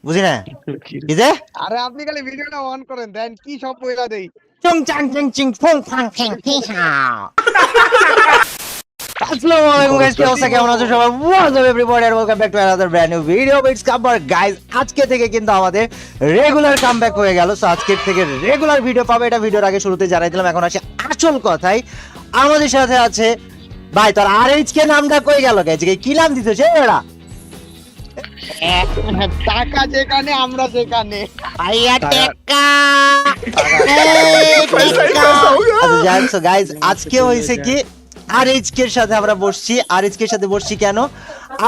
বুঝি না কি যে আরে আপনি খালি ভিডিওটা অন করেন দেন কি সব বইলা দেই চং চাং চিং চিং ফং ফাং ফ্যাং ফিশাও। আসসালামু আলাইকুম গাইস, কি অবস্থা, কেমন আছো সবাই? What's up everybody and welcome back to another brand new video. It's cover guys, আজকে থেকে কিন্তু আমাদের রেগুলার কামব্যাক হয়ে গেল। সো আজকে থেকে রেগুলার ভিডিও পাবে, এটা ভিডিওর আগে শুরুতে জানাই দিলাম। এখন আসে আসল কথাই, আমাদের সাথে আছে ভাই। তোর আরএইচ কে নামটা কই গেল গাইস? কি নাম দিতেছে এরা? টাকা যেখানে আমরা সেখানে ভাইয়া টেক্কা। আচ্ছা গাইস, আজকে হইছে কি, আরএইচকে এর সাথে আমরা বসছি। আরএইচকে এর সাথে বসছি কেন?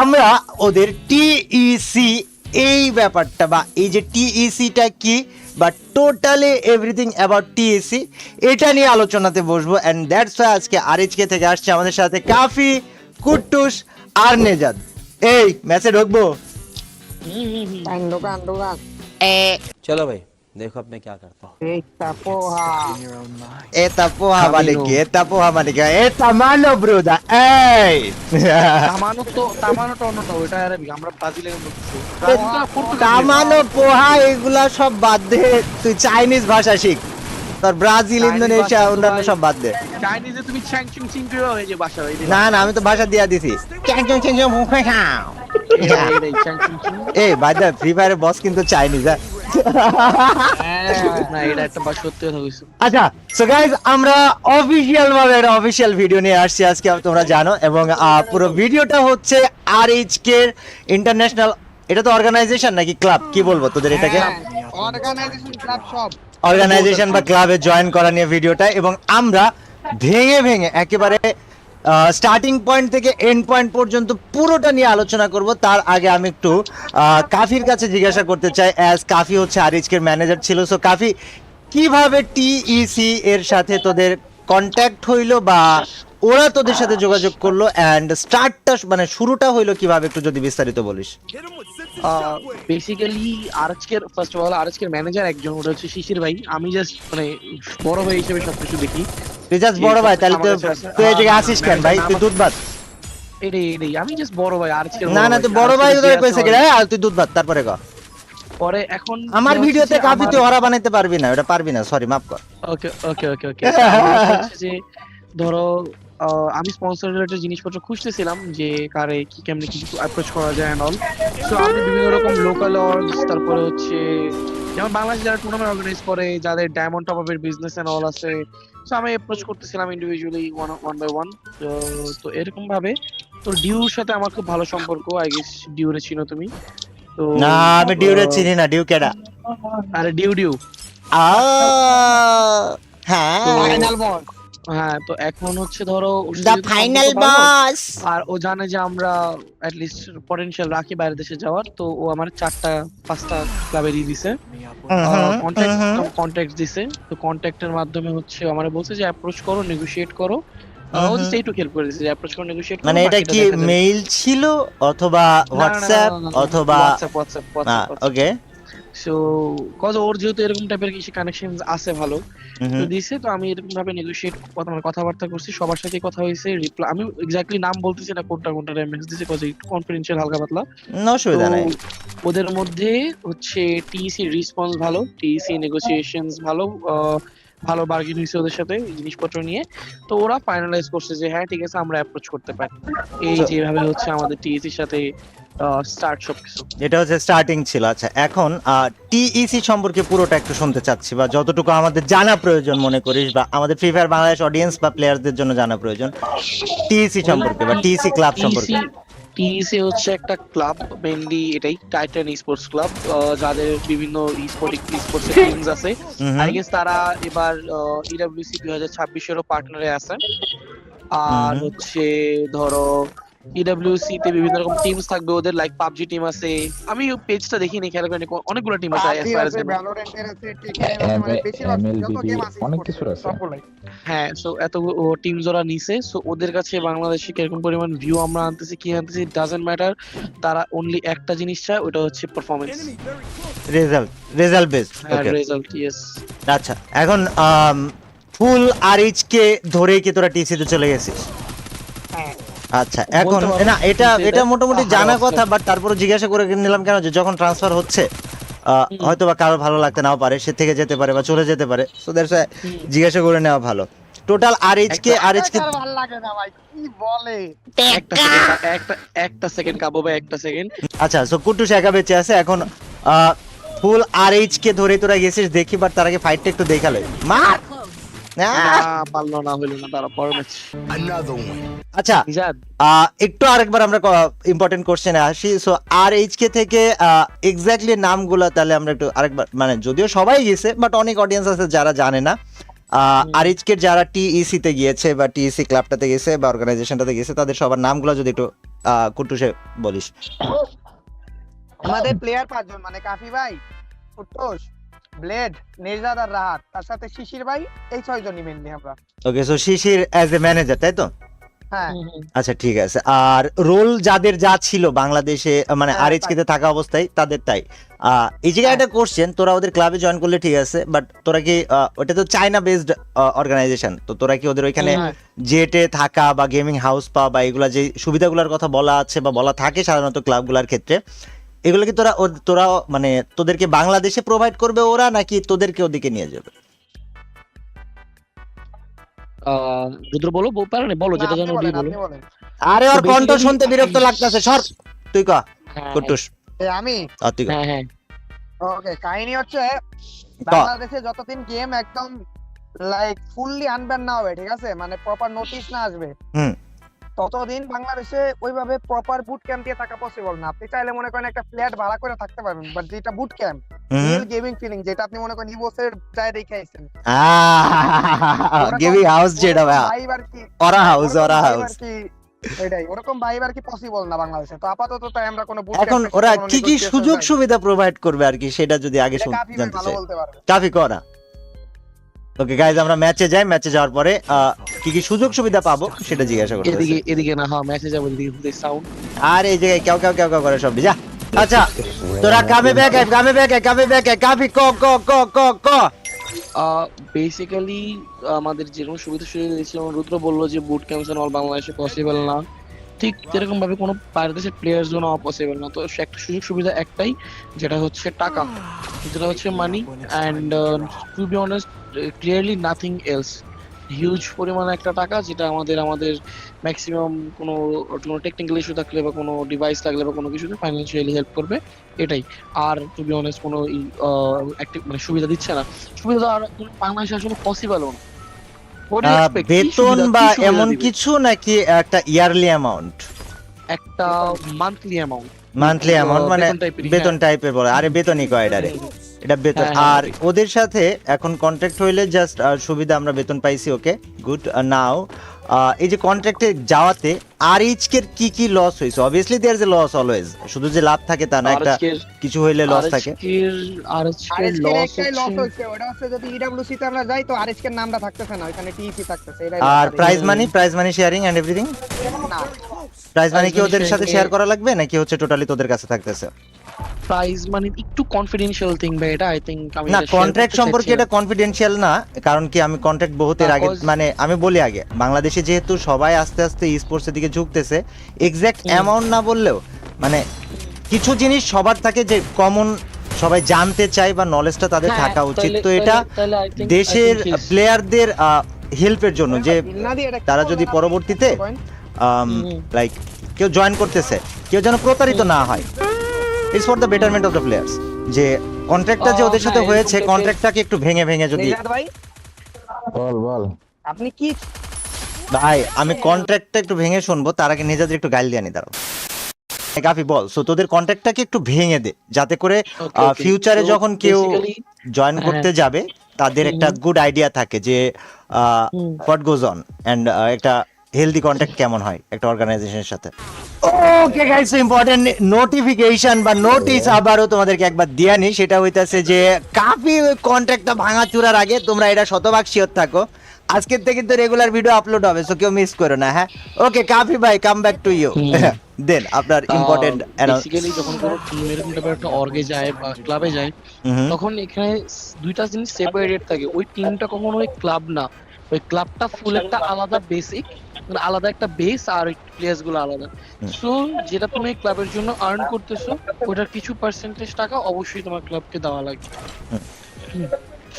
আমরা ওদের টিইসি এই ব্যাপারটা, বা এই যে টিইসিটা কি, বা টোটালি এভরিথিং অ্যাবাউট টিইসি, এটা নিয়ে আলোচনাতে বসবো। এন্ড দ্যাটস ওয়াই আজকে আরএইচকে থেকে আসছে আমাদের সাথে কাফি, কুট্টুস আর নেজাদ। এই ম্যাচে ঢুকবো। দোকান দোকান चलो भाई देखो अब मैं क्या करता हूँ। একটা পোহা Eta porra, Malique, eta porra, Malique, eta mano, Bruda, ei! তামানোটা অন্যটা ওইটা আরবি, আমরা ব্রাজিলে বলতেছি। তামানো পোহা এগুলা সব বাদ দে, তুই চাইনিজ ভাষা শিখ। তোর ব্রাজিল, ইন্দোনেশিয়া, অন্যান্য সব বাদ দে। চাইনিজে তুমি চ্যাং চিং চিং কিও হয়ে যে ভাষা হই না না, আমি তো ভাষা দিয়া দিছি। চ্যাং চ্যাং চ্যাং চ্যাং মুখে খাও। এই চ্যাং চিং চিং এই বাই দ্য ফ্রি ফায়ারের বস কিন্তু চাইনিজ। না, এটা একটা ভাষা সত্যি কথা কইছো। আচ্ছা, সো গাইস, আমরা অফিশিয়াল ভাবে একটা অফিশিয়াল ভিডিও নিয়ে আসছি আজকে, তোমরা জানো। এবং পুরো ভিডিওটা হচ্ছে আরএইচকে ইন্টারন্যাশনাল, এটা তো অর্গানাইজেশন নাকি ক্লাব, কি বলবো তোদের এটাকে? অর্গানাইজেশন ক্লাব সব অর্গানাইজেশন বা ক্লাবে জয়েন করা নিয়ে ভিডিওটা। এবং আমরা ভেঙে ভেঙে একেবারে স্টার্টিং পয়েন্ট থেকে এন্ড পয়েন্ট পর্যন্ত পুরোটা নিয়ে আলোচনা করব। তার আগে আমি একটু কাফির কাছে জিজ্ঞাসা করতে চাই, অ্যাজ কাফি হচ্ছে আরএইচকের ম্যানেজার ছিল। সো কাফি, কিভাবে টিইসি এর সাথে তোদের কন্ট্যাক্ট হইলো, বা ওরা তোদের সাথে যোগাযোগ করলো, এন্ড স্টার্টটা মানে শুরুটা হইলো কিভাবে, একটু যদি বিস্তারিত বলিস। বেসিক্যালি আরএইচকের ফার্স্ট অফ অল আরএইচকের ম্যানেজার একজন, ওটা হচ্ছে শিশির ভাই। আমি জাস্ট মানে বড় ভাই হিসেবে সবকিছু দেখি। তুই জাস্ট বড় ভাই, তাহলে তো তুই এই জায়গায় আসিস কেন ভাই? তুই দুধ ভাত। এই আমি জাস্ট বড় ভাই আরএইচকের। না না, তুই বড় ভাই তোদের কইছে কি রে? আর তুই দুধ ভাত, তারপরে ক। পরে এখন আমার ভিডিওতে কাফি তুই ওরা বানাইতে পারবি না, ওটা পারবি না, সরি, মাফ কর। ওকে ওকে ওকে ওকে যে ধরো আমি স্পন্সর রিলেটেড জিনিসপত্র খুঁজতেছিলাম, যে কারে কি কেমনে কি অ্যাপ্রোচ করা যায় এন্ড অল। সো আমি বিভিন্ন রকম লোকাল অর্গস, তারপরে হচ্ছে যেমন বাংলাদেশে যারা টুর্নামেন্ট অর্গানাইজ করে, যাদের ডায়মন্ড টপ আপের বিজনেস এন্ড অল আছে, সো আমি অ্যাপ্রোচ করতেছিলাম ইন্ডিভিজুয়ালি ওয়ান বাই ওয়ান। তো এরকম ভাবে তো ডিউর সাথে আমার খুব ভালো সম্পর্ক। আই গেস ডিউরে চিনো তুমি তো? না, আমি ডিউরে চিনি না। ডিউ কেডা? আরে ডিউ আ হ্যাঁ, ফাইনাল বস হ্যাঁ। তো এখন হচ্ছে ধরো দা ফাইনাল বস। আর ও জানে যে আমরা অ্যাট লিস্ট পটেনশিয়াল রাখি বাইরে দেশে যাওয়ার। তো ও আমার 4-5টা ক্লাবে দিয়ে দিছে, কন্ট্যাক্ট দিছে। তো কন্ট্যাক্টের মাধ্যমে হচ্ছে আমার বলছে যে অ্যাপ্রোচ করো, নেগোশিয়েট করো। ও জাস্ট এইটুকু হেল্প করে দিছে যে অ্যাপ্রোচ করো, নেগোশিয়েট করো। মানে এটা কি মেইল ছিল অথবা হোয়াটসঅ্যাপ অথবা? হোয়াটসঅ্যাপ ওকে। সো কজ ওর যেহেতু এরকম টাইপের কিছু কানেকশন আছে ভালো, তো দিছে। তো আমি এরকম ভাবে নেগোশিয়েট কথাবার্তা করছি, সবার সাথে কথা হয়েছে। রিপ্লাই আমি এক্স্যাক্টলি নাম বলতেছি না কোনটা মেসেজ দিছে, কজ একটু কনফিডেন্সিয়াল, হালকা পাতলা। নো অসুবিধা নাই। ওদের মধ্যে হচ্ছে টিইসি রেসপন্স ভালো, টিইসি নেগোসিয়েশনস ভালো, ভালো বার্গেন হয়েছে ওদের সাথে জিনিসপত্র নিয়ে। তো ওরা ফাইনালাইজ করছে যে হ্যাঁ ঠিক আছে, আমরা অ্যাপ্রোচ করতে পারি। এই যেভাবে হচ্ছে আমাদের টিইসির সাথে স্টার্ট সবকিছু। এটা হচ্ছে স্টার্টিং ছিল। আচ্ছা, এখন টিইসি সম্পর্কে পুরোটা একটু শুনতে চাচ্ছি, বা যতটুকু আমাদের জানা প্রয়োজন মনে করিস, বা আমাদের ফ্রি ফায়ার বাংলাদেশ অডিয়েন্স বা প্লেয়ারদের জন্য জানা প্রয়োজন টিইসি সম্পর্কে, বা টিইসি ক্লাব সম্পর্কে। টিইসি হচ্ছে একটা ক্লাব, মেইনলি এটাই টাইটান স্পোর্টস ক্লাব, যাদের বিভিন্ন স্পোর্টস টিমস আছে। আই গেস তারা এবার ইডব্লিউসি 2026 পার্টনারে আছে। আর হচ্ছে ধরো ইডব্লিউসি তে বিভিন্ন রকম টিমস থাকবে ওদের, লাইক পাবজি টিম আছে। আমি পেজটা দেখিনি, খেয়াল করিনি, অনেকগুলো টিম আছে। ভ্যালোরেন্টের আছে, টিকের মানে বেশিরভাগ যত গেম আছে অনেক কিছু আছে। হ্যাঁ, সো এত টিমস ওরা নিছে। সো ওদের কাছে বাংলাদেশে কিরকম পরিমাণ ভিউ আমরা আনতেছি, কি আনতেছি, ডাজন্ট ম্যাটার। তারা অনলি একটা জিনিস চায়, ওটা হচ্ছে পারফরম্যান্স, রেজাল্ট বেসড। ওকে, রেজাল্ট। ইয়েস। আচ্ছা, এখন ফুল আরএইচকে ধরে কি তোরা টিইসি তে চলে গেছিস? আচ্ছা এখন বলতে পারো না এটা কিন্তু এটা মোটামুটি হার জানা option। কথা, বাট তারপরে জিজ্ঞাসা করে নিলাম কেন যে যখন ট্রান্সফার হচ্ছে হয়তো বা কারো ভালো লাগতে নাও পারে, সে থেকে যেতে পারে বা চলে যেতে পারে, সো দ্যাটস জিজ্ঞাসা করে নেওয়া ভালো। টোটাল আরএইচকে ভালো লাগে না ভাই, কি বলে? একটা সেকেন্ড কাবো ভাই, একটা সেকেন্ড। আচ্ছা সো কুট্টুস একা বেঁচে আছে এখন, ফুল আরএইচকে ধরে তোরা গেছিস দেখি, বাট তার আগে ফাইটটা একটু দেখালে মার। না পারলো না, হইলো না, তারা পরের ম্যাচ। আচ্ছা নিজাদ একটু আরেকবার আমরা ইম্পর্টেন্ট কোশ্চেনে আসি। সো আরএইচকে থেকে এক্স্যাক্টলি নামগুলো তাহলে আমরা একটু আরেকবার, মানে যদিও সবাই গেছে বাট অনেক অডিয়েন্স আছে যারা জানে না, আরএইচকে যারা টিইসি তে গিয়েছে বা টিইসি ক্লাবটাতে গেছে বা অর্গানাইজেশনটাতে গেছে তাদের সবার নামগুলো যদি একটু কুট্টুসে বলিস। আমাদের প্লেয়ার 5 জন, মানে কাফি ভাই, কুট্টুস, ব্লেড, নির্জাদ আর রাহাত, তার সাথে শিশির ভাই, এই 6 জনই মেনলি আমরা। Okay so Shishir as a manager, তাই তো? হ্যাঁ আচ্ছা ঠিক আছে। আর রোল যাদের যা ছিল বাংলাদেশে, মানে হ্যাঁ, আরএইচকে তে থাকা অবস্থায় তাদের তাই। এই জায়গায় একটা কোশ্চেন, তোরা ওদের ক্লাবে জয়েন করলে ঠিক আছে, বাট তোরা কি ওটা তো চায়না বেসড অর্গানাইজেশন, তো তোরা কি ওদের ওইখানে হ্যাঁ। জেটে থাকা বা গেমিং হাউস পাওয়া বা এগুলা যে সুবিধাগুলোর কথা বলা আছে বা বলা থাকে সাধারণত ক্লাবগুলোর ক্ষেত্রে, এগুলো কি তোরা মানে তোদেরকে বাংলাদেশে প্রোভাইড করবে ওরা, নাকি তোদেরকে ওদিকে নিয়ে যাবে? রুদ্র বলো, পারো না, বলো যেটা আপনি জানো বলেন, বলো। আপনি বলেন। আরে ওর So কণ্ঠ basically- শুনতে বিরক্ত লাগতেছে, সর তুই ক হ্যাঁ, কুট্টুস আমি তুই ক। হ্যাঁ হ্যাঁ ওকে, কাহিনী হচ্ছে বাংলাদেশে যতদিন গেম একদম লাইক ফুললি আনব্যান না হবে, ঠিক আছে, মানে প্রপার নোটিশ না আসবে, হুম। ততদিন বাংলাদেশে ওইভাবে প্রপার বুট ক্যাম্প দিয়ে থাকা পসিবল না। আপনি চাইলে মনে করেন একটা ফ্ল্যাট ভাড়া করে থাকতে পারবেন, বাট যেটা boot camp, real gaming feeling, যেটা আপনি মনে করেন ইভোসের যায় দেখে আইছেন, গেমিং হাউস যেটা ভাই, ভাইব আর কি, ওরা হাউস ওরকম ওরা vibe হাউস। আর কি, এটাই ওরকম ভাইব আর কি পসিবল না বাংলাদেশে। তো আপাতত তাই আমরা কোনো বুট এখন ওরা কি কি সুযোগ সুবিধা প্রোভাইড করবে আর কি, সেটা যদি আগে জানতে ভালো চাই। বলতে পারবে। কাফি করা। ওকে গাইজ আমরা ম্যাচে যাই, ম্যাচে যাওয়ার পরে কি কি সুযোগ সুবিধা পাবো সেটা জিজ্ঞাসা করতেছি। এদিকে এদিকে না, হ্যাঁ ম্যাচে যাবো, এদিকে সাউন্ড। আর এই জায়গায় কেউ কেউ কেউ কেউ করে সব যা। আচ্ছা তোরা কামে ব্যাক কাফি ক ক ক ক ক। বেসিক্যালি আমাদের যেরকম সুবিধা সুবিধা দিয়েছিল, রুদ্র বললো যে বুট ক্যাম্পস অল বাংলাদেশে পসিবল না, ঠিক যেরকম ভাবে কোনো বাইরের দেশের প্লেয়ার জন্য পসিবল না। তো একটা সুযোগ সুবিধা একটাই, যেটা হচ্ছে টাকা, যেটা হচ্ছে money, and to be honest clearly nothing else. Huge পরিমাণে একটা টাকা, যেটা আমাদের ম্যাক্সিমাম কোনো টেকনিক্যাল ইস্যু থাকলে বা কোনো ডিভাইস লাগলে বা কোনো কিছুতে ফাইন্যান্সিয়ালি হেল্প করবে, এটাই। আর টু বি অনেস্ট কোনো মানে সুবিধা দিচ্ছে না, সুবিধা আর বাংলাদেশে আসলে পসিবলও না। What do you expect? কি বেতন সুবিধা, বা কি সুবিধা এমন দিবে? কিছু, নাকি একটা ইয়ারলি অ্যামাউন্ট? একটা মান্থলি অ্যামাউন্ট, মান্থলি অ্যামাউন্ট মানে বেতন টাইপের বলে, আরে বেতনই কয় এটারে, এটা বেতন। হ্যাঁ, হ্যাঁ, আর ওদের সাথে এখন কন্ট্রাক্ট হইলে জাস্ট সুবিধা, আমরা বেতন পাইছি, ওকে গুড। নাও এই যে কন্ট্রাক্টে যাওয়াতে আরএইচকে কি কি লস হইছে? Obviously there is a loss always, শুধু যে লাভ থাকে তা না, একটা কিছু হইলে লস থাকে। আরএচকের লস একটাই লস হচ্ছে হচ্ছে, ওটা হচ্ছে যদি ইডব্লিউসি তে আমরা যাই তো আরএসকে এর নামটা থাকতেছে না, ওখানে টিইসি থাকতেছে, এটাই আর loss। Prize money sharing and everything, না, প্রাইজ মানি কি Prize money ওদের সাথে sharing শেয়ার এ- করা লাগবে নাকি হচ্ছে টোটালি তোদের কাছে থাকতেছে? প্রাইস মানে একটু কনফিডেন্সিয়াল থিং ভাই, এটা আই থিংক আমি না এটা share কন্ট্রাক্ট করতে সম্পর্কে চাইছি এটা কনফিডেন্সিয়াল না, কারণ কি আমি কন্ট্রাক্ট বহুতের আগে, Because- মানে আমি বলি আগে, বাংলাদেশে যেহেতু সবাই আস্তে আস্তে স্পোর্টস এর দিকে ঝুঁকতেছে, এক্সাক্ট অ্যামাউন্ট না বললেও মানে কিছু জিনিস সবার থাকে যে কমন, সবাই জানতে চায় বা নলেজটা তাদের হ্যাঁ, থাকা উচিত। তাহলে- তো এটা তাহলে I think- দেশের I think yes. প্লেয়ারদের হেল্পের জন্য, যে না দিয়ে এটা কি তারা বলবো যদি না? পরবর্তীতে হুম। লাইক কেউ জয়েন করতেছে, কেউ যেন প্রতারিত না হয়, it's for the betterment of the players. যে কন্ট্রাক্টটা যে ওদের সাথে হ্যাঁ, হয়েছে, এরকম কন্ট্রাক্টটাকে একটু ভেঙে ভেঙে যদি, নিজাদ ভাই, বল আপনি কি ভাই আমি কন্ট্রাক্টটা একটু ভেঙে শুনবো, তার আগে নিজেদের একটু গাইল দিয়ে নি দাঁড়াও। গাফি বল, সো তোদের কন্ট্রাক্টটাকে একটু ভেঙে দে, যাতে করে Okay, okay. ফিউচারে So, যখন কেউ basically, জয়েন করতে যাবে তাদের একটা গুড আইডিয়া থাকে যে হোয়াট গোজ অন এন্ড একটা হেলদি কন্ট্যাক্ট কেমন হয় একটা অর্গানাইজেশনের সাথে। ওকে গাইস, ইম্পর্টেন্ট নোটিফিকেশন বা নোটিস আবারও তোমাদেরকে একবার দিয়া নি, সেটা হইতাছে যে কাফি কন্ট্রাক্টটা ভাঙাচুরার আগে তোমরা এটা শতভাগ শিওর থাকো, আজকের থেকে তো রেগুলার ভিডিও আপলোড হবে, সো কেউ মিস করো না। হ্যাঁ ওকে কাফি ভাই, কাম ব্যাক টু ইউ, দেন আপনার ইম্পর্টেন্ট বেসিক্যালি যখন কোনো টিম এরকম টাইপের একটা অর্গে যায় বা ক্লাবে যায়, তখন এখানে দুইটা জিনিস সেপারেটেড থাকে। ওই টিমটা কখনো ওই ক্লাব না, ওই ক্লাবটা ফুল একটা আলাদা বেসিক, মানে আলাদা একটা বেস আর প্লেয়ার্স গুলো আলাদা। হুম। সো যেটা তুমি ক্লাবের জন্য আর্ন করতেছো ওটার কিছু পার্সেন্টেজ টাকা অবশ্যই তোমার ক্লাবকে দেওয়া লাগবে। Hmm.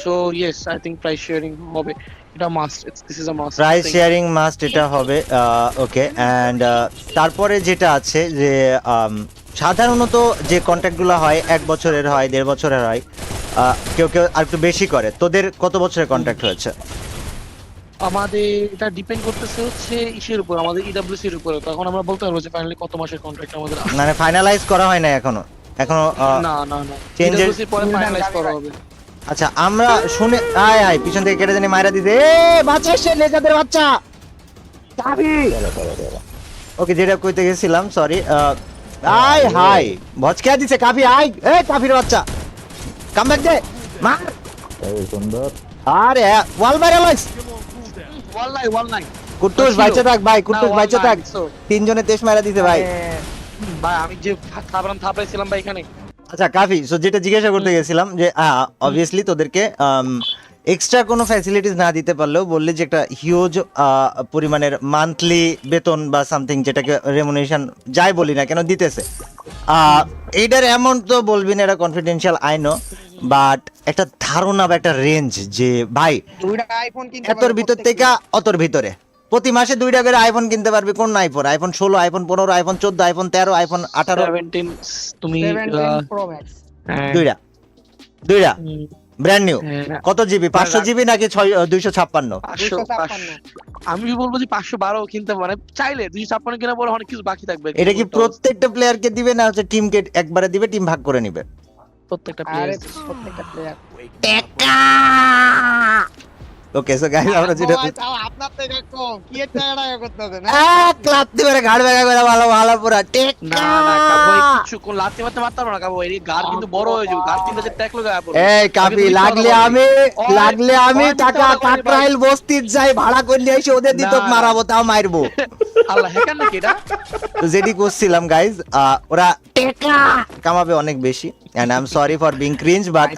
So yes I think price sharing হবে, এটা must, this is a must. Price sharing must, এটা হবে। ওকে, অ্যান্ড তারপরে যেটা আছে যে সাধারণত যে কন্ট্রাক্টগুলো হয় 1 বছরের হয়, 1.5 বছরের হয়, কেউ কেউ আর একটু বেশি করে। তোদের কত বছরের কন্ট্রাক্ট হয়েছে? আমাদের এটা ডিপেন্ড করতেছে হচ্ছে ইসের উপর, আমাদের ইডব্লিউসি এর উপর। তখন আমরা বলতে পারবো যে ফাইনালি কত মাসের কন্ট্রাক্ট আমাদের আছে। মানে ফাইনালাইজ করা হয় না এখনো? এখনো না না না, changes- ইডব্লিউসি পরে ফাইনালাইজ করা হবে। আচ্ছা, আমরা শুনে আয় আয় পিছন থেকে কেটে জানি মাইরা দিতে, এ বাচ্চা এসে লেজাদের বাচ্চা চাবি। ওকে, যেটা কইতে গেছিলাম, সরি। আয় হাই ভচকা দিছে কাফি, আয় এ কাফির বাচ্চা, কাম ব্যাক দে, মার। এই সুন্দর। আরে ওয়াল বাইরে লাইস। ওয়াল নাই কুট্টুস বাইচে থাক ভাই, কুট্টুস না, বাইচে wall থাক। nine, so- তিনজনে তেজ মারা দিতে ভাই। ভাই আমি যে থাপড়াইছিলাম ভাই এখানে। আচ্ছা কাফি, সো যেটা জিজ্ঞাসা করতে গেছিলাম যে অবভিয়াসলি তোদেরকে এক্সট্রা কোনো ফ্যাসিলিটিস না দিতে পারলেও বললি যে একটা হিউজ পরিমাণের মান্থলি বেতন বা সামথিং, যেটাকে রেমুনেশন যাই বলি না কেন দিতেছে। এইটার অ্যামাউন্ট তো বলবি না, এটা কনফিডেন্সিয়াল আই নো, বাট একটা ধারণা বা একটা রেঞ্জ যে ভাই দুইটা আইফোন কিনতে এতর ভিতর থেকে অতর ভিতরে প্রতি মাসে 2টা করে আইফোন কিনতে পারবি। কোন iPhone? IPhone 16, iPhone 15, iPhone 14, iPhone 13, iPhone 18, 17 তুমি 17 Pro Max। হ্যাঁ, 2টা হুম, ব্র্যান্ড নিউ। হ্যাঁ, কত জিবি? 500 জিবি নাকি 256? 500 আমি বলবো যে 512 কিনতে মানে চাইলে 256 কেনা পরে অনেক কিছু বাকি থাকবে। এটা কি প্রত্যেকটা প্লেয়ারকে দিবে না হচ্ছে টিমকে একবারে দিবে, টিম ভাগ করে নিবে? প্রত্যেকটা আরে প্লেয়ার? প্রত্যেকটা প্লেয়ার। ওকে, সো গাইস আমরা যেটা আপনার থেকে কম কি একটা টাকা করতেছে না? ক্লাব দিবে ঘাড় ভাঙা করে ভালো ভালো পুরো টেক্কা। না না কাবো কিছু কোন লাথি মারতে পারবো না কাবো, এই গার কিন্তু বড় হয়ে যাবে, গার তিনটা যে ট্যাকলো গায়ে পড়বে। এই কাপি, লাগলে আমি টাকা কাকরাইল বস্তির যাই ভাড়া করে নিয়ে এসে ওদের দিতক না। মারাবো, তাও মারবো। আল্লাহ হ্যাকার নাকি এটা? তো যেটি করছিলাম গাইজ, ওরা টেকা কামাবে অনেক বেশি, and I am sorry for being cringe, but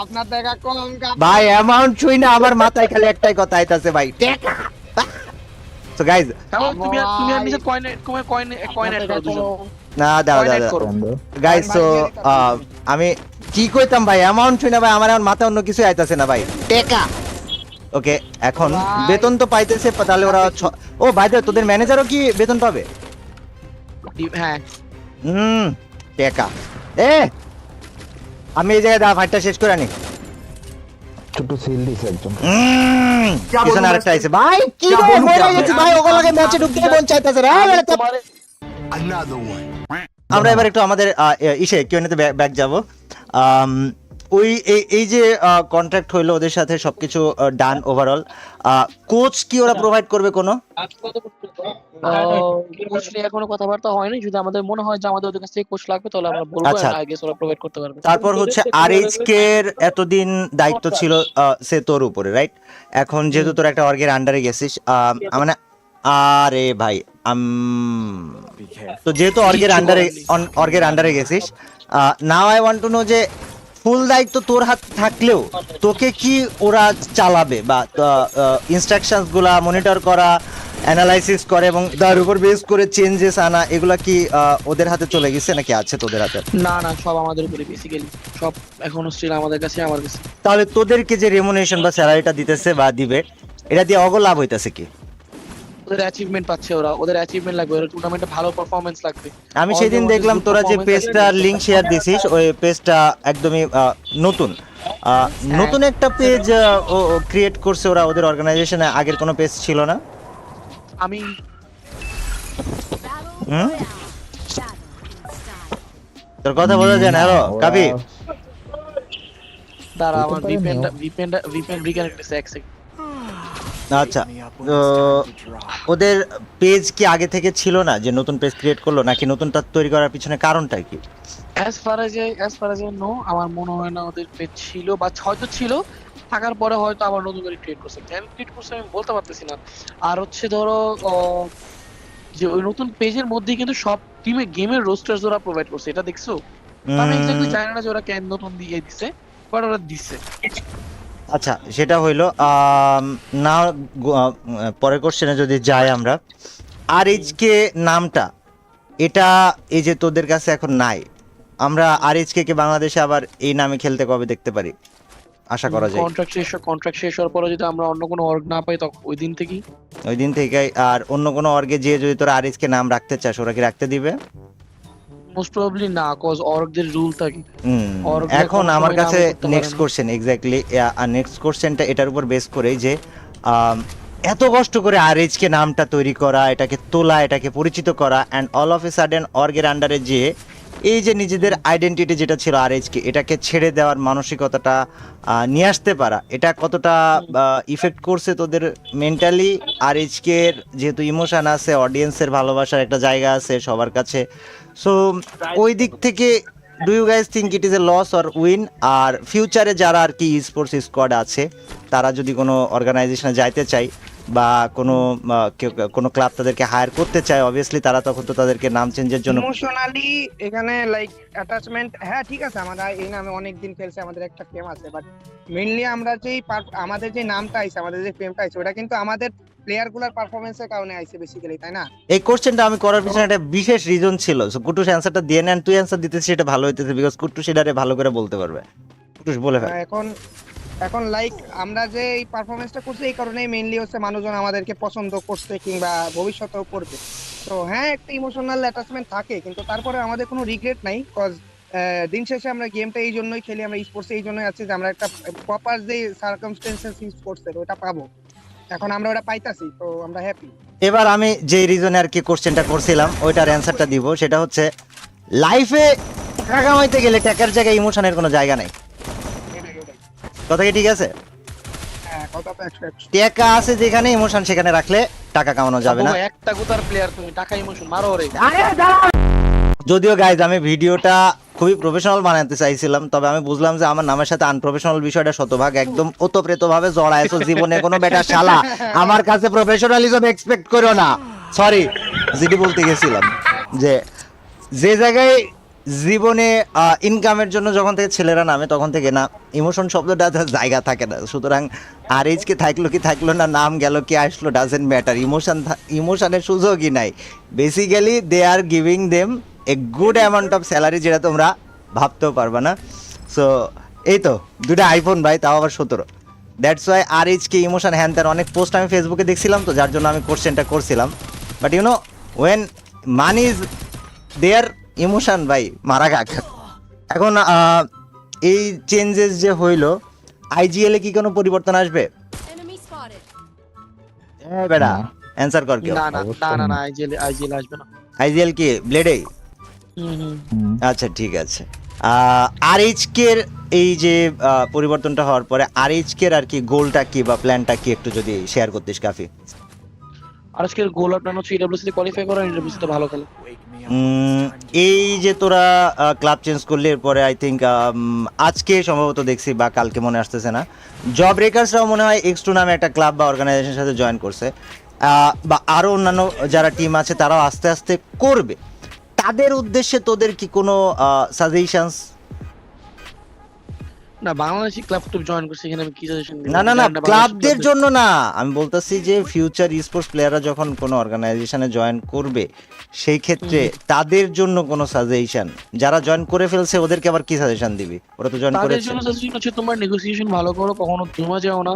আপনার থেকে কম ভাই অ্যামাউন্ট ছুই না, আমার মাথায় খালি একটাই কথা আইতাছে ভাই, টেকা। সো গাইজ, কাবো তুমি আর নিজে কয়েন অ্যাড করো দুজন। না দাঁড়া Coin add দাঁড়া করো। সুন্দর। গাইজ, সো আমি কি কইতাম ভাই, অ্যামাউন্ট ছুই না ভাই, আমার এখন মাথায় অন্য কিছু আইতাছে না ভাই, টেকা। ওকে, এখন ভাই। বেতন তো পাইতেছে, তাহলে ওরা ও ভাই তোদের ম্যানেজারও কি বেতন পাবে? হ্যাঁ টেকা। এ আমি এই জায়গায় ফাইটটা শেষ করে আনি। ছোট সিল দিছে একজন। পিছনে আরেকটা আইছে ভাই, কি রে মরে গেছি ভাই, ওগুলোকে ম্যাচে ঢুকতে মন চাইতেছে রে। আমরা এবার একটু আমাদের ইসে কিউএনএতে ব্যাক যাব। ওই এই যে কন্ট্রাক্ট হইলো ওদের সাথে, সবকিছু ডান ওভারঅল, কোচ কি ওরা প্রোভাইড করবে কোনো? কোচ নিয়ে এখনো কথাবার্তা হয়নি, যদি আমাদের মনে হয় যে আমাদের ওদের কাছ থেকে কোচ লাগবে তাহলে আমরা বলবো, আচ্ছা। আই গেস ওরা প্রোভাইড করতে পারবে। তারপর হচ্ছে আরএইচকে এর এতদিন দায়িত্ব ছিল সে তোর উপরে, রাইট? এখন যেহেতু তোর একটা অর্গের আন্ডারে গেছিস, মানে আরে ভাই তো যেহেতু অর্গের আন্ডারে গেছিস, now I want to know যে ফুল দায়িত্ব তোর হাত থাকলেও তোকে কি ওরা চালাবে, বা ইনস্ট্রাকশনস গুলা মনিটর করা, অ্যানালাইসিস করে এবং তার উপর বেস করে চেঞ্জেস আনা, এগুলা কি ওদের হাতে চলে গেছে নাকি আছে তোদের হাতে? না না, সব আমাদের উপরে বেসিক্যালি, সব এখনো স্টিল আমাদের কাছে, আমার কাছে। তাহলে তোদেরকে যে রেমুনেশন বা স্যালারিটা দিতেছে বা দিবে, এটা দিয়ে অগ লাভ হইতাছে কি? ওদের অ্যাচিভমেন্ট পাচ্ছে ওরা, ওদের অ্যাচিভমেন্ট লাগবে, ওরা টুর্নামেন্টে ভালো পারফরম্যান্স লাগবে। আমি সেদিন দেখলাম তোরা যে পেজটার লিংক শেয়ার দিছিস, ওই পেজটা একদমই নতুন নতুন একটা পেজ ক্রিয়েট করছে ওরা ওদের অর্গানাইজেশনে, আগের কোনো পেজ ছিল না। আমি তোর কথা বোঝা যায় না। হ্যালো কাবি, দাঁড়া আমার ভিপিএন রিকানেক্ট করতে এক সেকেন্ড। আচ্ছা, তো ওদের পেজ কি আগে থেকে ছিল না, যে নতুন পেজ ক্রিয়েট করলো, নাকি নতুনটা তৈরি করার পিছনে কারণটা কি? অ্যাজ ফার এজ নো, আমার মনে হয় না ওদের পেজ ছিল, বা হয়তো ছিল, থাকার পরে হয়তো আবার নতুন করে ক্রিয়েট করছে, কেন ক্রিয়েট করছে আমি বলতে পারতেছি না। আর হচ্ছে ধরো যে ওই নতুন পেজের মধ্যে কিন্তু সব টিমে গেমের রোস্টারস ওরা প্রোভাইড করছে, এটা দেখছো? আমি এক্স্যাক্টলি জানি না যে ওরা কেন নতুন দিয়ে দিছে, বাট ওরা দিছে। আচ্ছা সেটা হইলো না পরের কোশ্চেনে যদি যাই আমরা, আর এইচ কে নামটা এটা এই যে তোদের কাছে এখন নাই, আমরা আর এইচ কে বাংলাদেশে আবার এই নামে খেলতে কবে দেখতে পারি আশা করা যায়? কন্ট্রাক্ট শেষ হওয়ার পরে যদি আমরা অন্য কোনো অর্গ না পাই তখন ওই দিন থেকেই। ওই দিন থেকে। আর অন্য কোনো অর্গে যে যদি তোরা আর এইচ কে নাম রাখতে চাস ওরা কি রাখতে দিবে? মোস্ট প্রবাবলি না, কজ অর্গদের রুল থাকে। Org রা এখন কোনো আমার সময় কাছে নামও করতে পারে নেক্সট না। কোশ্চেন এক্স্যাক্টলি, আর নেক্সট কোশ্চেনটা এটার উপর বেস করেই যে এত কষ্ট করে আরএইচ কে নামটা তৈরি করা, এটাকে তোলা, এটাকে পরিচিত করা, and all of a sudden অর্গের আন্ডারে যে এই যে নিজেদের আইডেন্টিটি যেটা ছিল আরএইচ কে, এটাকে ছেড়ে দেওয়ার মানসিকতাটা নিয়ে আসতে পারা, এটা কতটা ইফেক্ট করছে তোদের মেন্টালি? আরএইচ কে এর যেহেতু ইমোশন আছে, অডিয়েন্সের ভালোবাসার একটা জায়গা আছে সবার কাছে, সো ওই দিক থেকে do you guys think it is a loss or win? আর ফিউচারে যারা আর কি স্পোর্টস স্কোয়াড আছে তারা যদি কোনো অর্গানাইজেশনে যাইতে চায় বা কোনো ক্লাব তাদেরকে হায়ার করতে চায়, অবভিয়াসলি তারা তখন তো তাদেরকে নাম চেঞ্জের জন্য ইমোশনালি এখানে লাইক অ্যাটাচমেন্ট, হ্যাঁ ঠিক আছে, আমরা এই নামে অনেক দিন খেলছে, আমাদের একটা ফেম আছে, বাট মেইনলি আমরা যেই আমাদের যে নামটা আইছে, আমাদের যে ফেমটা আইছে, ওটা কিন্তু আমাদের প্লেয়ার গুলার পারফরমেন্সের কারণে আইছে বেসিক্যালি, তাই না? এই কোশ্চেনটা আমি করার পিছনে একটা বিশেষ রিজন ছিল। সো কুটুস অ্যান্সারটা দিয়ে নেন, তুই অ্যান্সার দিতেছিস, সেটা ভালো হইতেছে বিকজ কুটুস এটারে ভালো করে বলতে পারবে। কুটুস বলে ফেল। এখন এখন লাইক আমরা যে এই পারফরমেন্সটা করছি এই কারণেই মেইনলি হচ্ছে মানুষজন আমাদেরকে পছন্দ করছে কিংবা ভবিষ্যতেও করবে। তো হ্যাঁ একটা ইমোশনাল অ্যাটাচমেন্ট থাকে, কিন্তু তারপরে আমাদের কোনো রিগ্রেট নাই, কজ দিন শেষে আমরা গেমটা এই জন্যই খেলি, আমরা স্পোর্টস এই জন্যই আছি যে আমরা একটা প্রপার যে সার্কামস্টেন্সেস স্পোর্টসের ওটা পাবো, এখন আমরা ওটা পাইতাছি, তো আমরা হ্যাপি। এবার আমি যে রিজনে আর কি কোশ্চেনটা করছিলাম ওইটার অ্যান্সারটা দিব, সেটা হচ্ছে লাইফে টাকা কামাইতে গেলে টাকার জায়গায় ইমোশনের কোনো জায়গা নেই। কথা কি ঠিক আছে? হ্যাঁ কথা তো 100 টাকা আছে যেখানে, ইমোশন সেখানে রাখলে টাকা কামানো যাবে না। বাবা, একটা গুতার প্লেয়ার তুমি, টাকা ইমোশন মারো রে। যদিও গাইজ আমি ভিডিওটা খুবই প্রফেশনাল বানাতে চাইছিলাম, তবে আমি বুঝলাম যে আমার নামের সাথে আনপ্রফেশনাল বিষয়টা শতভাগ একদম ওতপ্রেত ভাবে জড়ায়ছো। জীবনে কোনো বেটা শালা আমার কাছে প্রফেশনালিজম এক্সপেক্ট করো না। সরি, যেটি বলতে গেছিলাম যে যে জায়গায় জীবনে ইনকামের জন্য যখন থেকে ছেলেরা নামে তখন থেকে না ইমোশন শব্দটা জায়গা থাকে না। সুতরাং আর এইচকে থাকলো কি থাকলো না, নাম গেল কি আসলো, ডাজেন্ট ম্যাটার। ইমোশনের সুযোগই নাই। Basically they are giving them a good amount of salary, যেটা তোমরা ভাবতেও পারবে না। সো এই তো দুটো আইফোন ভাই, তাও আবার 17। দ্যাটস ওয়াই আর এইচকে ইমোশন হ্যান তার অনেক পোস্ট আমি ফেসবুকে দেখছিলাম, তো যার জন্য আমি কোশ্চেনটা করছিলাম। But you know when money is there, emotion ভাই মারা গাক। এখন এই চেঞ্জেস যে হইলো, আইজিএল এ কি কোনো পরিবর্তন আসবে? Enemy spotted. হ্যাঁ বেটা, অ্যান্সার কর কেউ। না না অবশ্যই না না না। না, আইজিএল আসবে না। আইজিএল কি ব্লেডে? হুম। আচ্ছা ঠিক আছে। আর এইচকে এর এই যে পরিবর্তনটা হওয়ার পরে আর এইচকে এর আর কি গোলটা কি বা প্ল্যানটা কি একটু যদি শেয়ার করতিস কাফি। আর আজকের গোল প্ল্যান হচ্ছে ইডব্লিউসি তে কোয়ালিফাই করা, ইডব্লিউসি তে ভালো খেলে। এই যে তোরা ক্লাব চেঞ্জ করলি, এরপরে আই থিঙ্ক আজকে সম্ভবত দেখছি বা কালকে মনে আসতেছে না, জব ব্রেকার্সরাও মনে হয় এক্স টু নামে একটা ক্লাব বা অর্গানাইজেশনের সাথে জয়েন করছে, বা আরও অন্যান্য যারা টিম আছে তারাও আস্তে আস্তে করবে। তাদের উদ্দেশ্যে তোদের কি কোনো সাজেশনস? না, বাংলাদেশি ক্লাব তো জয়েন করছে, এখানে আমি কি সাজেশন দিব? না না না, ক্লাবদের জন্য না, আমি বলতেছি যে ফিউচার স্পোর্টস প্লেয়াররা যখন কোনো অর্গানাইজেশনে জয়েন করবে সেই ক্ষেত্রে তাদের জন্য কোনো সাজেশন, যারা জয়েন করে ফেলছে ওদেরকে আবার কি সাজেশন দিবি? ওরা তো জয়েন তাদের করেছে। জন্য সাজেশন হচ্ছে তোমার নেগোসিয়েশন ভালো করো, কখনো জমা যাও না।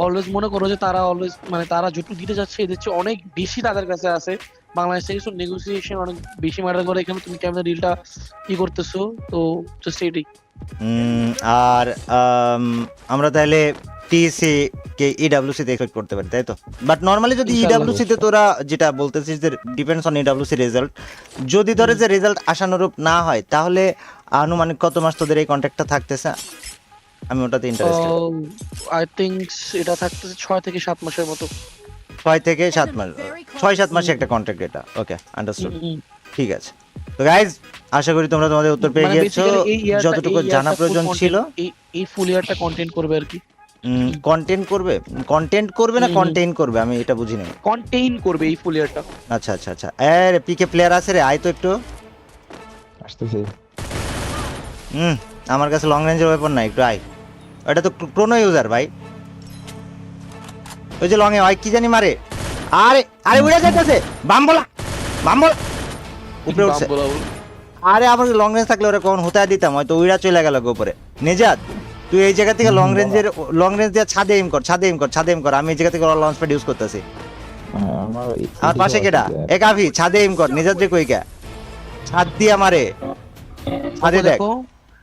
অলওয়েজ মনে করো যে তারা অলওয়েজ মানে তারা যতটুকু দিতে যাচ্ছে এদের চেয়ে অনেক বেশি তাদের কাছে আছে। বাংলাদেশ থেকে নেগোসিয়েশন অনেক বেশি ম্যাটার করে এখানে, তুমি কেমন ডিলটা কি করতেছো, তো জাস্ট এটাই। আর আমরা তাহলে টিসি কে ইডব্লিউসি তে এক্সপেক্ট করতে পারি, তাই তো? বাট নরমালি যদি ইনশাআল্লাহ। ইডব্লিউসি তে তোরা যেটা বলতেছিস যে ডিপেন্ডস অন ইডব্লিউসি রেজাল্ট, যদি ধরে যে রেজাল্ট আশানুরূপ না হয় তাহলে আনুমানিক কত মাস তোদের এই কন্ট্রাক্টটা থাকতেছে? আমি ওটাতে ইন্টারেস্টেড। আই থিংক এটা থাকতেছে 6 থেকে 7 মাসের মতো। 6 থেকে 7 মাস, 6-7 মাসে একটা কন্ট্রাক্ট এটা। ওকে, আন্ডারস্টুড, ঠিক আছে। তো গাইজ আশা করি তোমরা তোমাদের উত্তর পেয়ে মানে গিয়েছো। basically এই yearটা- যতটুকু এই yearটা জানা full প্রয়োজন content- ছিল। এই ফুল ইয়ারটা কন্টেন্ট করবে আর কি। কন্টেন্ট করবে না কন্টেইন করবে, আমি এটা বুঝি না। কন্টেইন করবে এই ফুল ইয়ারটা। আচ্ছা আচ্ছা আচ্ছা, আরে পিকে প্লেয়ার আছে রে, আয় তো একটু। আসতেছে। আমার কাছে লং রেঞ্জের ওয়েপন নাই, একটু আয়। এটা তো ক্রোনো ইউজার ভাই। ওই যে লং এ ভাই কি জানি মারে, আরে আরে উড়ে যাইতেছে, বাম্বলা বাম্বলা উপরে উঠছে। আরে আমার লং রেঞ্জ থাকলে ওরা কখন হতে দিতাম, হয়তো উইরা চলে গেল উপরে। নেজাত তুই এই জায়গা থেকে লং রেঞ্জ দিয়ে ছাদে এম কর, ছাদে এম কর, ছাদে এম কর। আমি এই জায়গা থেকে লঞ্চ প্যাড ইউজ করতেছি। আমার পাশে কেডা এ কাফি, ছাদে এম কর। নেজাত রে কই কে, ছাদ দিয়ে মারে, ছাদে দেখ।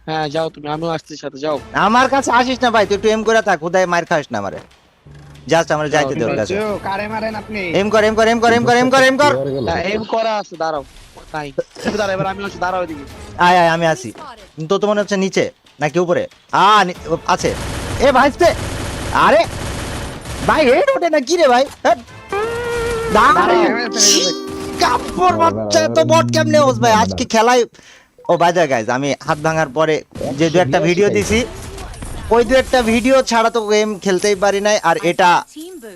হ্যাঁ যাও তুমি, আমিও আসছি সাথে, যাও। আমার কাছে আসিস না ভাই, তুই একটু এম করে থাক, খুদায় মার খাস না আমারে। জাস্ট আমার যাইতে দে ওর কাছে। কারে মারেন আপনি? এম কর এম কর এম কর এম কর এম কর এম কর। হ্যাঁ, এম করা আছে, দাঁড়াও। তাই তুমি দাঁড়াও, এবার আমি হচ্ছে দাঁড়াও এদিকে। আয় আয় আমি আসি। তো তো মনে হচ্ছে নিচে নাকি উপরে আছে। এ ভাইস্তে, আরে ভাই হেড ওঠে না কি রে ভাই? কাপড় বাচ্চা তো বট কেমনে হোস ভাই আজকে খেলায়। ও বাই দ্য গাইস, আমি হাত ভাঙার পরে যে দু একটা ভিডিও দিছি, ওই দু একটা ভিডিও ছাড়া তো গেম খেলতেই পারি নাই। আর এটা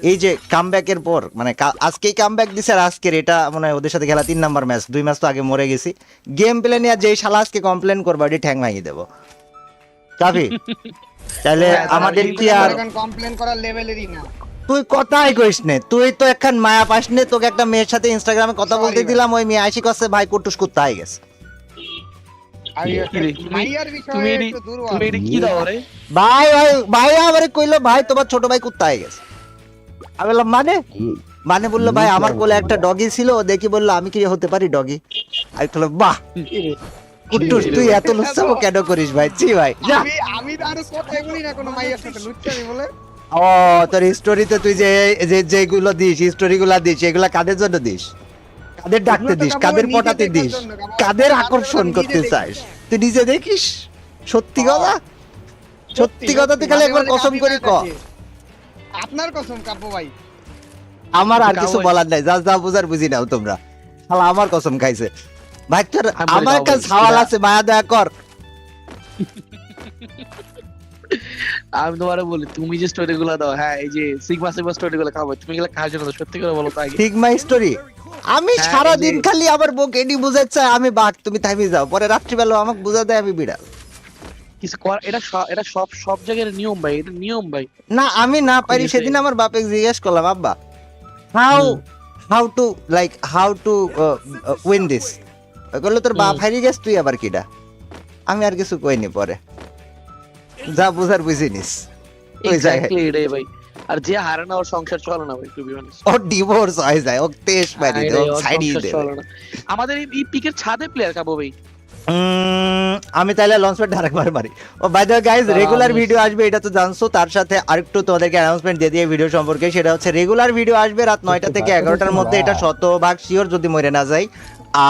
এই যে কামব্যাকের পর মানে আজকেই কামব্যাক দিছে, আর আজকের এটা মনে হয় ওদের সাথে খেলা 3 নাম্বার ম্যাচ। 2 ম্যাচ তো আগে মরে গেছি। গেম প্লে নিয়ে যেই শালা আজকে কমপ্লেন করবে ওটি ঠ্যাং ভাঙিয়ে দেবো। কাফি তাহলে আমাদের কি আর কমপ্লেন করার লেভেলেরই না। তুই কথাই কইস নে, তুই তো একখান মায়া পাস নে। তোকে একটা মেয়ের সাথে ইনস্টাগ্রামে কথা বলতে দিলাম, ওই মেয়ে আইসি করছে ভাই কুটুস কুত্তা হয়ে গেছে। মাইয়ার তুমি বিষয়ে এটি একটু দুর্বল। তুমি এটি কি দাও রে? ভাই ভাই ভাই আমারে কইলো ভাই তোমার ছোট ভাই কুত্তা হয়ে গেছে। আমি বললাম মানে বললো ভাই আমার কোলে একটা ডগি ছিল, ও দেখি বললো আমি কি হতে পারি ডগি। আমি বললাম বাহ কুটুস তুই এত লুচ্ছামো কেন করিস ভাই? ছি ভাই যা। আমি তো আরো কথাই বলি না কোনো মাইয়ার সাথে, লুচ্চামি বলে। ও তোর স্টোরিতে তুই যে যেগুলো দিস, স্টোরিগুলো দিস, এগুলা কাদের জন্য দিস? কাদের ডাকতে দিস, কাদের পটাতে দিস, কাদের আকর্ষণ করতে চাস? তুই নিজে দেখিস? সত্যি কথা, সত্যি কথা তুই খালি একবার কসম করে ক। আপনার কসম কাব্য ভাই। আমার আর কিছু বলার নাই, যা যা বুঝার বুঝি নাও তোমরা। শালা আমার কসম খাইছে ভাই। তোর আমার কাছে সওয়াল আছে, মায়া দয়া কর। আমি তোমারে বলি, তুমি যে স্টোরি গুলো দাও, হ্যাঁ এই যে সিগমা স্টোরি গুলো খাবো, তুমি এগুলো কার জন্য দাও? সত্যি করে বলো তো আগে। ঠিক মাই স্টোরি আমি হ্যাঁ, সারা এই যে- দিন খালি আমার বউক এডি বুঝাচ্ছে আমি বাঘ, তুমি থামি যাও। পরে রাত্রিবেলা আমাকে বুঝা দেয় আমি বিড়াল। কিছু এটা সব জায়গার নিয়ম ভাই, এটা নিয়ম ভাই। না আমি না পারি। সেদিন আমার বাপে জিজ্ঞেস করলাম আব্বা হাউ টু উইন দিস, বললো তোর বাপ হারিয়ে গেছ, তুই আবার কিডা? আমি আর কিছু কইনি। পরে যা বুঝার বুঝি নিস ওই জায়গায়। এক্স্যাক্টলি এটাই ভাই। আর যে হারে না ওর সংসার চলে না ভাই, টু বি অনেস্ট। ও ডিভোর্স হয়ে যায়, ও তেজ মারি দে, ও সাইডই দে। আমাদের এই পিকের ছাদে প্লেয়ার খাবো ভাই। আমি তাহলে লঞ্চ প্যাড আরেকবার মারি। ও by the guys, regular video আসবে এটা তো জানছো। তার সাথে আরেকটু তোমাদেরকে অ্যানাউন্সমেন্ট দিয়ে দিয়ে ভিডিও সম্পর্কে, সেটা হচ্ছে রেগুলার ভিডিও আসবে রাত 9টা থেকে 11টার মধ্যে। এটা 100% শিওর যদি মরে না যাই।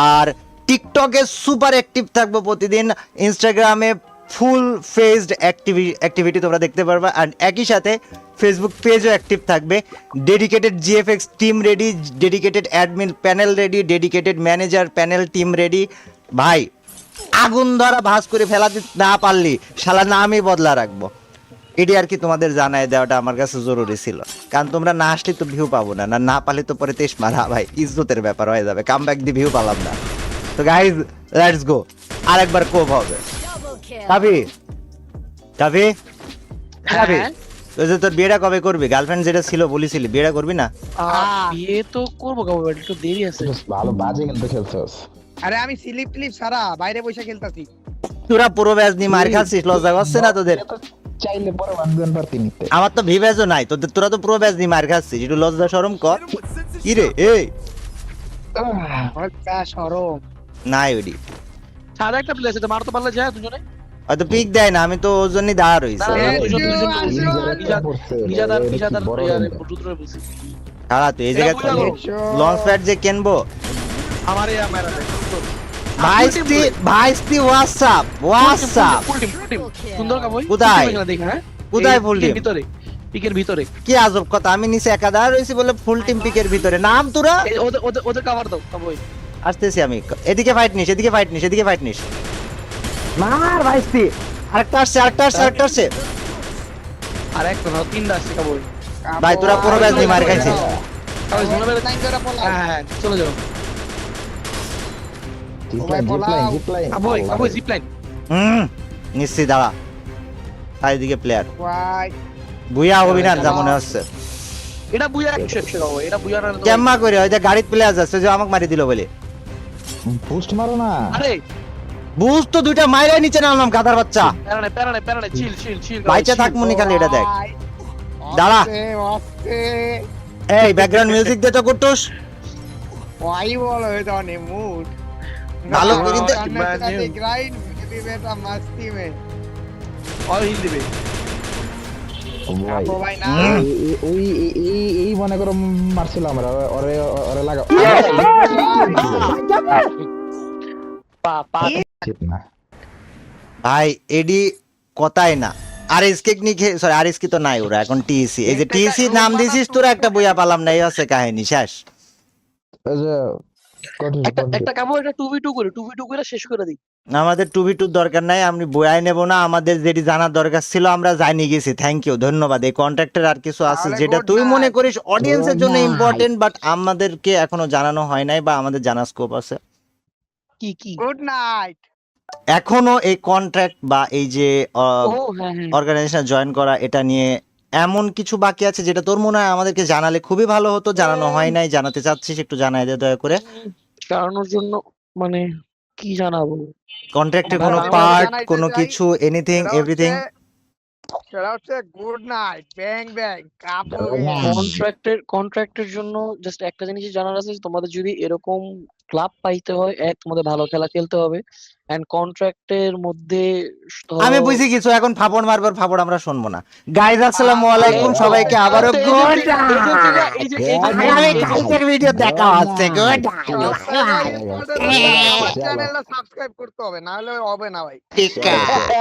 আর টিকটকে সুপার অ্যাক্টিভ থাকবো প্রতিদিন। ইনস্টাগ্রামে ফুল ফেজড অ্যাক্টিভিটি তোমরা দেখতে পারবা। আর একই সাথে ফেসবুক পেজও অ্যাক্টিভ থাকবে। Dedicated GFX team ready, dedicated admin panel ready, dedicated manager panel team ready. ভাই আগুন ধরা ভাঁজ করে ফেলাতে না পারলি শালা নামই বদলা রাখবো। এটি আর কি তোমাদের জানাই দেওয়াটা আমার কাছে জরুরি ছিল, কারণ তোমরা না আসলে তো ভিউ পাবো না, না পালে তো পরে তেজ মারা ভাই ইজ্জতের ব্যাপার হয়ে যাবে। কাম ব্যাক দিয়ে ভিউ পালাম না। তো গাইজ লেটস গো, আরেকবার কোপ হবে। কাবি কাবি কাবি তুই যে তোর বিয়েটা কবে করবি? গার্লফ্রেন্ড যেটা ছিল বলেছিলি, বিয়েটা করবি না? বিয়ে তো করবো খাবো, একটু দেরি আছে। ভালো বাজে কিন্তু খেলছস। আরে আমি স্লিপ টিলিপ সারা বাইরে বসে খেলতাছি। তোরা পুরো ব্যাচ নিয়ে মার খাচ্ছিস, লজ্জা করছে না তোদের? চাইলে পরে বান্ধবেন পারতি নিতে। আমার তো ভিভ্যাজও নাই তোদের, তোরা তো পুরো ব্যাচ নিয়ে মার খাচ্ছিস। একটু লজ্জা শরম কর। কি রে এই লজ্জা শরম নাই ওডি ছাদে একটা প্লেস আছে, মারতে পারলে যায় দুজনে। হয়তো পিক দেয় না, আমি তো ওর জন্যই দাঁড়া রইছি। দাঁড়া তুই এই জায়গায় লঞ্চ প্যাড যে কিনবো। ভাইস্তি হোয়াটসঅ্যাপ হোয়াটসঅ্যাপ সুন্দর কাবই। কোথায়? দেখা হ্যাঁ কোথায় ফুল টিম? ভিতরে, পিকের ভিতরে। কি আজব কথা, আমি নিচে একা দাঁড়া রইছি বলে ফুল টিম পিকের ভিতরে। নাম তোরা ওদের কভার দাও কাবই। আসতেছি আমি। এদিকে ফাইট নিস, এদিকে ফাইট নিস, এদিকে ফাইট নিস। মার ভাইস্তি, আরেকটা আসছে, আরেকটা আসছে, আরেকটা আসছে। আর একটা না, তিনটা আসছে কাবই। ভাই তোরা পুরো ব্যাচ নিয়ে মার খাইছিস। কাবই শুনে বের। হ্যাঁ চলে যাও জিপলাইন কাবই, কাবই জিপ লাইন। নিশ্চিত দাঁড়া। আর এদিকে প্লেয়ার ভাই বুইয়া হবি না যা মনে হচ্ছে এটা বুয়া 100 বাবু, এটা বুয়া না তো- কেম্মা করে ওই যে গাড়ির প্লেয়ার যাচ্ছে যে আমাকে মারি দিল বলে বুস্ট মারো না। আরে বুঝ তো দুইটা মাইরাই নিচে নামলাম গাদার বাচ্চা প্যারানে চিল চিল চিল বাইচা থাক মনি খালি এটা দেখ দাঁড়া। আস্তে এই ব্যাকগ্রাউন্ড মিউজিক দে তো কুটুস ওয়াই বলো এটা অনেক মুড ভালো করে দে। গ্রাইন্ড বেবি বেটা মাস্তি মে অল হিল দিবে। ভাই ও ভাই না এই মনে করো মারছিল আমরা ওরে ওরে লাগা পা ঠিক না। ভাই এডি কথাই না আর এসকে নিখে সরি আর এসকে তো নাই ওরা এখন টিসি এই যে টিসি নাম দিছিস তোরা একটা বইয়া পালাম না এই হচ্ছে কাহিনী শেষ এই যে একটা কামো এটা 2v2 করে শেষ করে দিই। আমাদের 2v2 দরকার নাই আমি বইয়াই নেব না আমাদের যেটি জানার দরকার ছিল আমরা জানি গেছি থ্যাংক ইউ ধন্যবাদ এই কন্ট্রাক্টের আর কিছু আছে তাহলে যেটা good তুই মনে night. করিস অডিয়েন্সের জন্য Good night. ইম্পর্টেন্ট বাট আমাদেরকে এখনো জানানো হয় নাই বা আমাদের জানার স্কোপ আছে কি গুড নাইট এখনো এই কন্ট্রাক্ট বা এই যে ও হ্যাঁ অর্গানাইজেশন জয়েন করা এটা নিয়ে এমন কিছু বাকি আছে যেটা তোর মনে হয় আমাদেরকে জানালে খুবই ভালো হতো জানানো হয় নাই জানাতে চাচ্ছিস একটু জানাই দে দয়া করে জানানোর জন্য মানে কি জানাবো? কন্ট্রাক্টে কোনো আমরা পার্ট জানাইতে কোনো চাই, কিছু এনিথিং এভরিথিং সেটা হচ্ছে গুড নাইট ব্যাং ব্যাং কাপ কন্ট্রাক্টের জন্য জাস্ট একটা জিনিস জানার আছে যে তোমাদের যদি এরকম ক্লাব পাইতে হয় তোমাদের ভালো খেলা খেলতে হবে এন্ড কন্ট্রাক্টের মধ্যে আমি বুঝি কিছু এখন ফাপড় মারবার ফাপড় আমরা শুনবো না গাইজ আসসালামু আলাইকুম সবাইকে আবারও গুড আগামী কালকের ভিডিও দেখা হচ্ছে গুড চ্যানেলটা সাবস্ক্রাইব করতে হবে না হলে হবে না ভাই ঠিক আছে